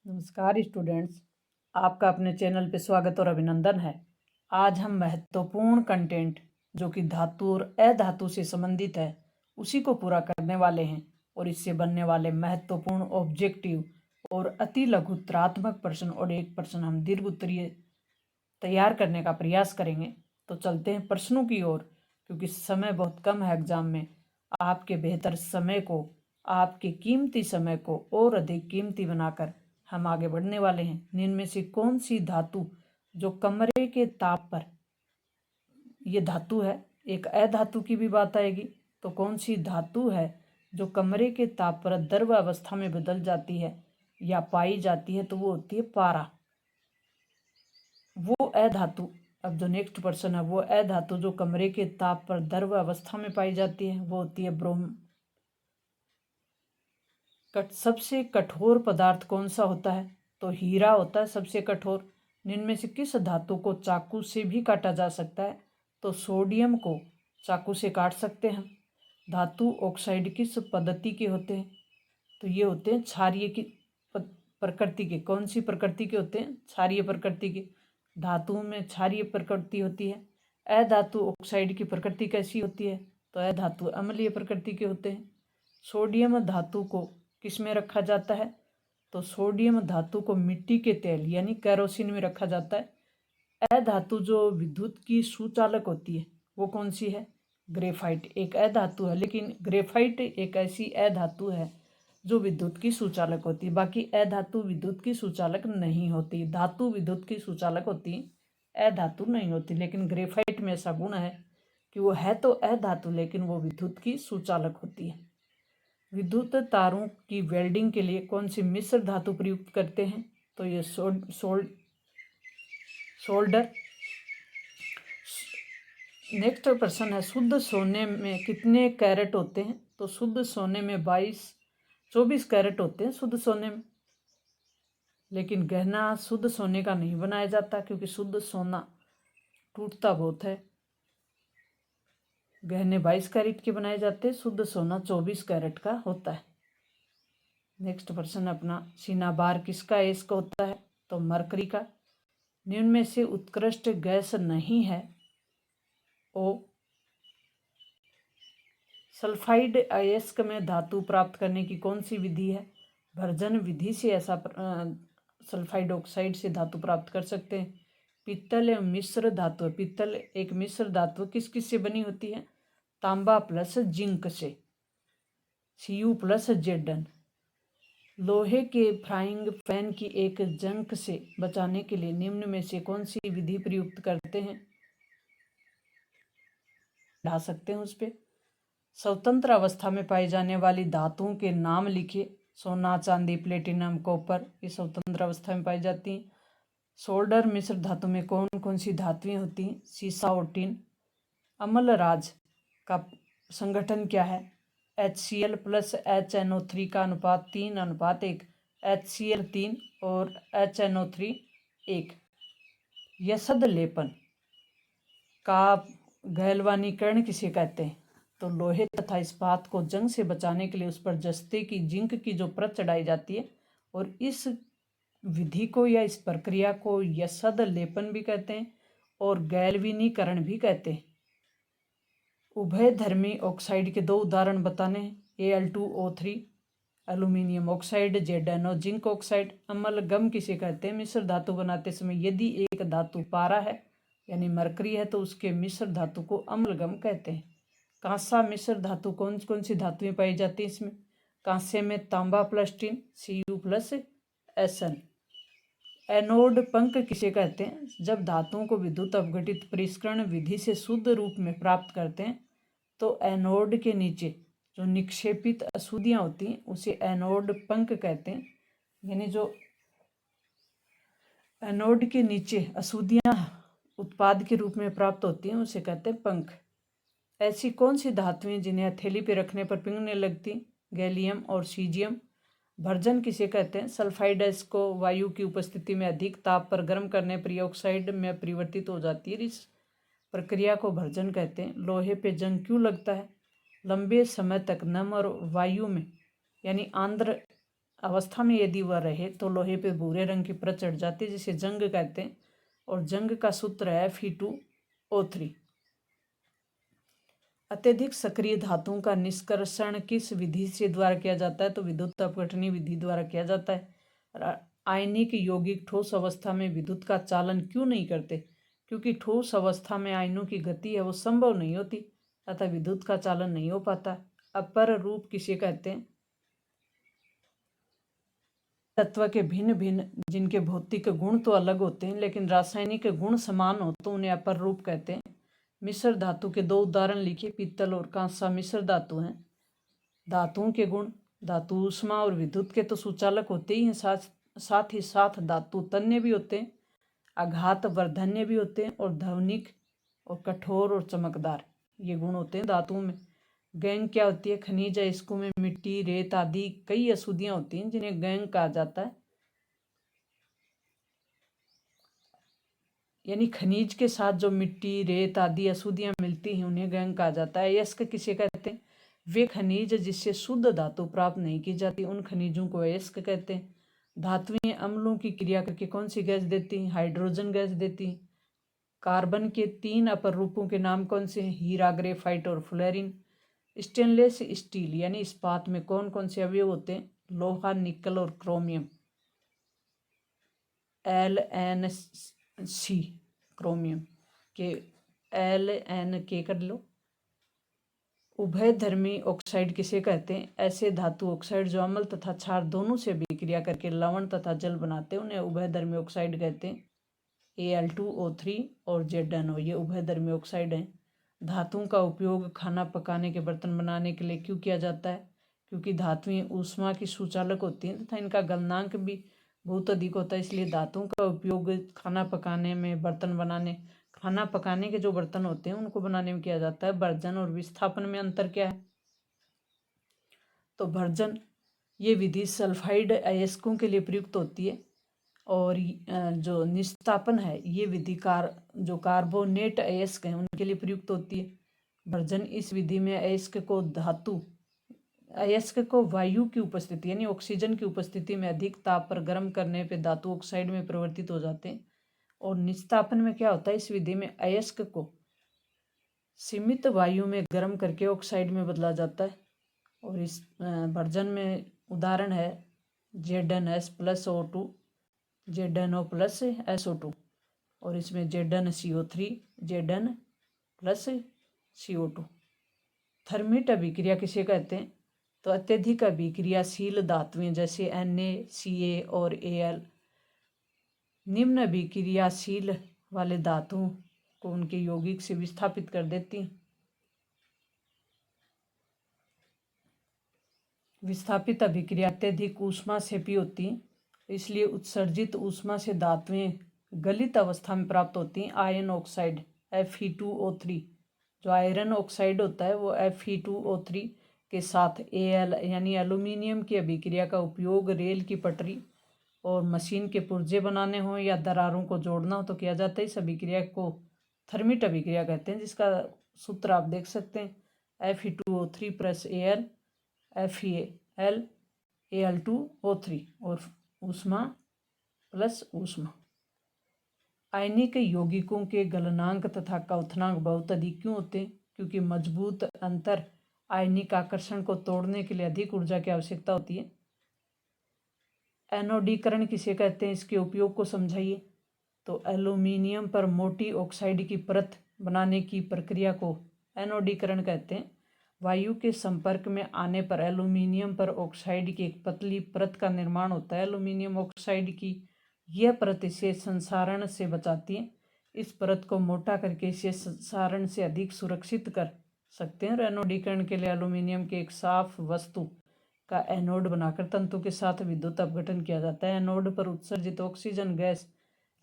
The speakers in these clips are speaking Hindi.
नमस्कार स्टूडेंट्स, आपका अपने चैनल पे स्वागत और अभिनंदन है। आज हम महत्वपूर्ण कंटेंट जो कि धातु और अधातु से संबंधित है उसी को पूरा करने वाले हैं और इससे बनने वाले महत्वपूर्ण ऑब्जेक्टिव और अति लघुत्तरात्मक प्रश्न और एक प्रश्न हम दीर्घ उत्तरीय तैयार करने का प्रयास करेंगे। तो चलते हैं प्रश्नों की ओर, क्योंकि समय बहुत कम है एग्जाम में। आपके बेहतर समय को, आपके कीमती समय को और अधिक कीमती बनाकर हम आगे बढ़ने वाले हैं। निम्न में से कौन सी धातु जो कमरे के ताप पर, ये धातु है, एक अधातु की भी बात आएगी, तो कौन सी धातु है जो कमरे के ताप पर द्रव अवस्था में बदल जाती है या पाई जाती है, तो वो होती है पारा। वो अधातु, अब जो नेक्स्ट प्रश्न है, वो अधातु जो कमरे के ताप पर द्रव अवस्था में पाई जाती है वो होती है ब्रोम। सबसे कठोर पदार्थ कौन सा होता है? तो हीरा होता है सबसे कठोर। निम्न में से किस धातु को चाकू से भी काटा जा सकता है? तो सोडियम को चाकू से काट सकते हैं। धातु ऑक्साइड किस पद्धति के होते हैं? तो ये होते हैं क्षारीय की प्रकृति के। कौन सी प्रकृति के होते हैं? क्षारीय प्रकृति के। धातुओं में क्षारीय प्रकृति होती है। अधातु ऑक्साइड की प्रकृति कैसी होती है? तो अधातु अम्लीय प्रकृति के होते हैं। सोडियम धातु को किस में रखा जाता है? तो सोडियम धातु को मिट्टी के तेल यानी केरोसिन में रखा जाता है। अधातु जो विद्युत की सुचालक होती है वो कौन सी है? ग्रेफाइट एक अधातु है, लेकिन ग्रेफाइट एक ऐसी अधातु है जो विद्युत की सुचालक होती है। बाकी अधातु विद्युत की सुचालक नहीं होती। धातु विद्युत की सुचालक होती, अधातु नहीं होती। लेकिन ग्रेफाइट में ऐसा गुण है कि वो है तो अधातु लेकिन वो विद्युत की सुचालक होती है। विद्युत तारों की वेल्डिंग के लिए कौन सी मिश्र धातु प्रयुक्त करते हैं? तो ये सोल्डर। नेक्स्ट प्रश्न है, शुद्ध सोने में कितने कैरेट होते हैं? तो शुद्ध सोने में 24 कैरेट होते हैं शुद्ध सोने में। लेकिन गहना शुद्ध सोने का नहीं बनाया जाता, क्योंकि शुद्ध सोना टूटता बहुत है। गहने 22 कैरेट के बनाए जाते हैं, शुद्ध सोना 24 कैरेट का होता है। नेक्स्ट प्रश्न अपना, सिनाबार किसका अयस्क होता है? तो मरकरी का। निम्न में से उत्कृष्ट गैस नहीं है ओ। सल्फाइड अयस्क में धातु प्राप्त करने की कौन सी विधि है? भर्जन विधि से ऐसा सल्फाइड ऑक्साइड से धातु प्राप्त कर सकते हैं। पीतल मिश्र धातु, पीतल एक मिश्र धातु किस किस से बनी होती है? तांबा प्लस जिंक से, Cu प्लस Zn। लोहे के फ्राइंग पैन की एक जंग से बचाने के लिए निम्न में से कौन सी विधि प्रयुक्त करते हैं? ढा सकते हैं उस पर। स्वतंत्र अवस्था में पाई जाने वाली धातुओं के नाम लिखिए। सोना, चांदी, प्लेटिनम, कॉपर, ये स्वतंत्र अवस्था में पाई जाती हैं। सोल्डर मिश्र धातु में कौन कौन सी धातुएं होती हैं? सीसा और टिन। अम्लराज का संगठन क्या है? HCl प्लस HNO3 का अनुपात 3:1। HCl 3 और HNO3 1। यसद लेपन का गैल्वानीकरण किसे कहते हैं? तो लोहे तथा इस्पात को जंग से बचाने के लिए उस पर जस्ते की जिंक की जो परत चढ़ाई जाती है, और इस विधि को या इस प्रक्रिया को यसद लेपन भी कहते हैं और गैल्वानीकरण भी कहते हैं। उभयधर्मी ऑक्साइड के दो उदाहरण बताने हैं। Al2O3 aluminium oxide, ZnO zinc oxide. Amalgam किसे कहते हैं? मिश्र धातु बनाते समय यदि एक धातु पारा है यानी मरकरी है तो उसके मिश्र धातु को अम्लगम कहते हैं। कांसा मिश्र धातु कौन कौन सी धातुएं पाई जाती हैं इसमें? कांसे में तांबा plus tin, Cu plus Sn। Anode पंख किसे कहते हैं? जब धातुओं को विद्युत अपघटित परिष्करण विधि से शुद्ध रूप में प्राप्त करते हैं तो एनोड के नीचे जो निक्षेपित अशुद्धियां होती हैं उसे एनोड पंख कहते हैं। यानी जो एनोड के नीचे अशुद्धियां उत्पाद के रूप में प्राप्त होती हैं उसे कहते हैं पंख। ऐसी कौन सी धातुएं जिन्हें हथेली पर रखने पर पिघलने लगती? गैलियम और सीजियम। भर्जन किसे कहते हैं? सल्फाइड्स को वायु की उपस्थिति में अधिक ताप पर गर्म करने पर ऑक्साइड में परिवर्तित हो जाती है, इस प्रक्रिया को भर्जन कहते हैं। लोहे पे जंग क्यों लगता है? लंबे समय तक नम और वायु में यानी आर्द्र अवस्था में यदि वह रहे तो लोहे पे भूरे रंग की परत चढ़ जाती है, जिसे जंग कहते हैं। और जंग का सूत्र है Fe2O3। अत्यधिक सक्रिय धातुओं का निष्कर्षण किस विधि से द्वारा किया जाता है? तो विद्युत अपघटनी विधि द्वारा किया जाता है। आयनिक यौगिक ठोस अवस्था में विद्युत का चालन क्यों नहीं करते? क्योंकि ठोस अवस्था में आयनों की गति है वो संभव नहीं होती, अतः विद्युत का चालन नहीं हो पाता। अपर रूप किसे कहते हैं? तत्व के भिन्न भिन्न जिनके भौतिक गुण तो अलग होते हैं लेकिन रासायनिक गुण समान हो तो उन्हें अपर रूप कहते हैं। मिश्र धातु के दो उदाहरण लिखिए। पीतल और कांसा मिश्र धातु हैं। धातुओं के गुण, धातु ऊष्मा और विद्युत के तो सुचालक होते ही हैं, साथ ही साथ धातु तन्य भी होते हैं, आघात वर्धन्य भी होते हैं और ध्वनिक और कठोर और चमकदार, ये गुण होते हैं धातुओं में। गैंग क्या होती है? खनिज है, इसको में मिट्टी, रेत आदि कई अशुद्धियां होती हैं जिन्हें गैंग कहा जाता है। यानी खनिज के साथ जो मिट्टी, रेत आदि अशुद्धियां मिलती हैं उन्हें गैंग कहा जाता है। अयस्क किसे कहते हैं? वे खनिज जिससे शुद्ध धातु प्राप्त नहीं की जाती, उन खनिजों को अयस्क कहते हैं। धातुएं अम्लों की क्रिया करके कौन सी गैस देती हैं? हाइड्रोजन गैस देती हैं। कार्बन के 3 अपर रूपों के नाम कौन से हैं? हीरा, ग्रेफाइट और फ्लोरीन। स्टेनलेस स्टील यानी इस्पात में कौन कौन से अवयव होते हैं? लोहा, निकल और क्रोमियम। LnC क्रोमियम के Ln कर लो। उभयधर्मी ऑक्साइड किसे कहते हैं? ऐसे धातु ऑक्साइड जो अम्ल तथा क्षार दोनों से अभिक्रिया करके लवण तथा जल बनाते हैं उन्हें उभयधर्मी ऑक्साइड कहते हैं। Al2O3 और ZnO ये उभयधर्मी ऑक्साइड हैं। धातुओं का उपयोग खाना पकाने के बर्तन बनाने के लिए क्यों किया जाता है? क्योंकि धातुएं ऊष्मा की सुचालक होती हैं तथा इनका गलनांक भी बहुत अधिक होता है, इसलिए धातुओं का उपयोग खाना पकाने में, बर्तन बनाने, खाना पकाने के जो बर्तन होते हैं उनको बनाने में किया जाता है। भर्जन और विस्थापन में अंतर क्या है? तो भर्जन ये विधि सल्फाइड अयस्कों के लिए प्रयुक्त होती है और जो निस्तापन है ये विधि जो कार्बोनेट अयस्क हैं उनके लिए प्रयुक्त होती है। भर्जन इस विधि में अयस्क को वायु की उपस्थिति यानी ऑक्सीजन की उपस्थिति में अधिक ताप पर गर्म करने पे धातु ऑक्साइड में परिवर्तित हो जाते हैं। और निस्तापन में क्या होता है? इस विधि में अयस्क को सीमित वायु में गर्म करके ऑक्साइड में बदला जाता है। और इस भर्जन में उदाहरण है ZnS+O2, ZnO+SO2 और इसमें ZnCO3, Zn+CO2। थर्मिट अभिक्रिया किसे कहते हैं? तो अत्यधिक अभिक्रियाशील धातुएं जैसे Na, Ca और Al निम्न अभिक्रियाशील वाले धातुओं को उनके यौगिक से विस्थापित कर देती हैं। विस्थापित अभिक्रिया अत्यधिक ऊष्मा से भी होती हैं, इसलिए उत्सर्जित ऊष्मा से धातुएं गलित अवस्था में प्राप्त होती हैं। आयरन ऑक्साइड Fe2O3, जो आयरन ऑक्साइड होता है वो Fe2O3 के साथ Al यानी एल्यूमिनियम की अभिक्रिया का उपयोग रेल की पटरी और मशीन के पुर्जे बनाने हो या दरारों को जोड़ना हो तो किया जाता है। इस अभिक्रिया को थर्मिट अभिक्रिया कहते हैं, जिसका सूत्र आप देख सकते हैं Fe2O3 + Al FeAl Al2O3 और ऊष्मा प्लस ऊष्मा। आयनिक यौगिकों के गलनांक तथा क्वथनांक बहुत अधिक क्यों होते हैं? क्योंकि मजबूत अंतर आयनिक आकर्षण को तोड़ने के लिए अधिक ऊर्जा की आवश्यकता होती है। एनोडीकरण किसे कहते हैं? इसके उपयोग को समझाइए। तो एल्यूमिनियम पर मोटी ऑक्साइड की परत बनाने की प्रक्रिया को एनोडीकरण कहते हैं। वायु के संपर्क में आने पर एल्यूमिनियम पर ऑक्साइड की एक पतली परत का निर्माण होता है। एल्यूमिनियम ऑक्साइड की यह परत इसे संसारण से बचाती है। इस परत को मोटा करके इसे संसारण से अधिक सुरक्षित कर सकते हैं। और एनोडीकरण के लिए एल्यूमिनियम के एक साफ वस्तु का एनोड बनाकर तंतु के साथ विद्युत अपघटन किया जाता है। एनोड पर उत्सर्जित ऑक्सीजन गैस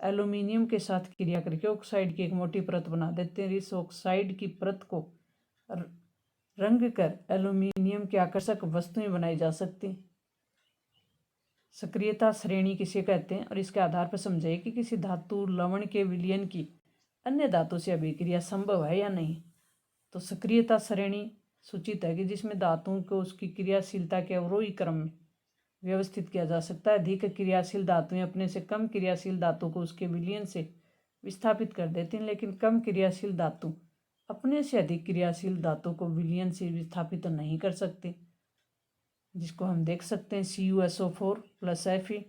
एल्यूमिनियम के साथ क्रिया करके ऑक्साइड की एक मोटी परत बना देते हैं। इस ऑक्साइड की परत को रंग कर एल्यूमिनियम की आकर्षक वस्तुएं बनाई जा सकती। सक्रियता श्रेणी किसे कहते हैं? और इसके आधार पर समझाइए कि किसी धातु लवण के विलयन की अन्य धातु से अभिक्रिया संभव है या नहीं। तो सक्रियता श्रेणी सूचित है कि जिसमें धातुओं को उसकी क्रियाशीलता के अवरोही क्रम में व्यवस्थित किया जा सकता है। अधिक क्रियाशील धातुएं अपने से कम क्रियाशील धातु को उसके विलयन से विस्थापित कर देती हैं, लेकिन कम क्रियाशील धातु अपने से अधिक क्रियाशील धातु को विलयन से विस्थापित तो नहीं कर सकते, जिसको हम देख सकते हैं CuSO4 plus Fe,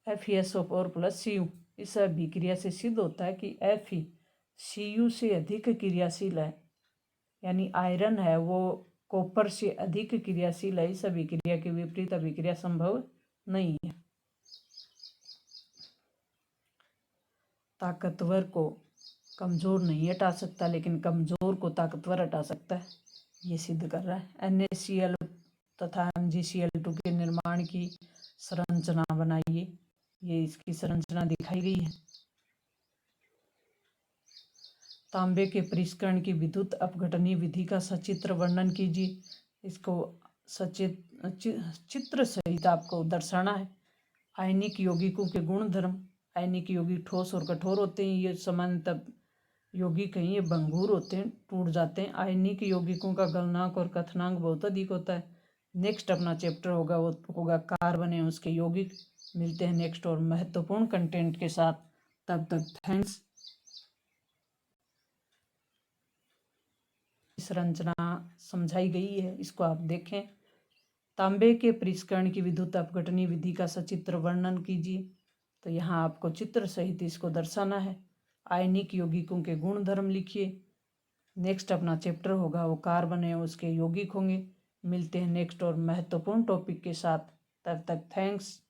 FeSO4 plus Cu। इस अभिक्रिया से सिद्ध होता है कि Fe Cu से अधिक क्रियाशील है, यानी आयरन है वो कॉपर से अधिक क्रियाशील है। इस अभिक्रिया के विपरीत अभिक्रिया संभव नहीं है। ताकतवर को कमज़ोर नहीं हटा सकता, लेकिन कमज़ोर को ताकतवर हटा सकता है, ये सिद्ध कर रहा है। NaCl तथा MgCl2 के निर्माण की संरचना बनाइए। ये इसकी संरचना दिखाई गई है। तांबे के परिष्करण की विद्युत अपघटनीय विधि का सचित्र वर्णन कीजिए। इसको चित्र सहित आपको दर्शाना है। आयनिक यौगिकों के गुण धर्म। आयनिक यौगिक ठोस और कठोर होते हैं। ये सामान्यतः यौगिक हैं, ये भंगुर होते हैं, टूट जाते हैं। आयनिक यौगिकों का गलनांक और कथनांक बहुत अधिक होता है। नेक्स्ट अपना चैप्टर होगा वो होगा कार्बन एवं उसके यौगिक। मिलते हैं नेक्स्ट और महत्वपूर्ण कंटेंट के साथ। तब तक थैंक्स। संरचना समझाई गई है, इसको आप देखें। तांबे के परिष्करण की विद्युत अपघटनीय विधि का सचित्र वर्णन कीजिए। तो यहाँ आपको चित्र सहित इसको दर्शाना है। आयनिक यौगिकों के गुण धर्म लिखिए। नेक्स्ट अपना चैप्टर होगा वो कार्बन है उसके यौगिक होंगे। मिलते हैं नेक्स्ट और महत्वपूर्ण टॉपिक के साथ। तब तक थैंक्स।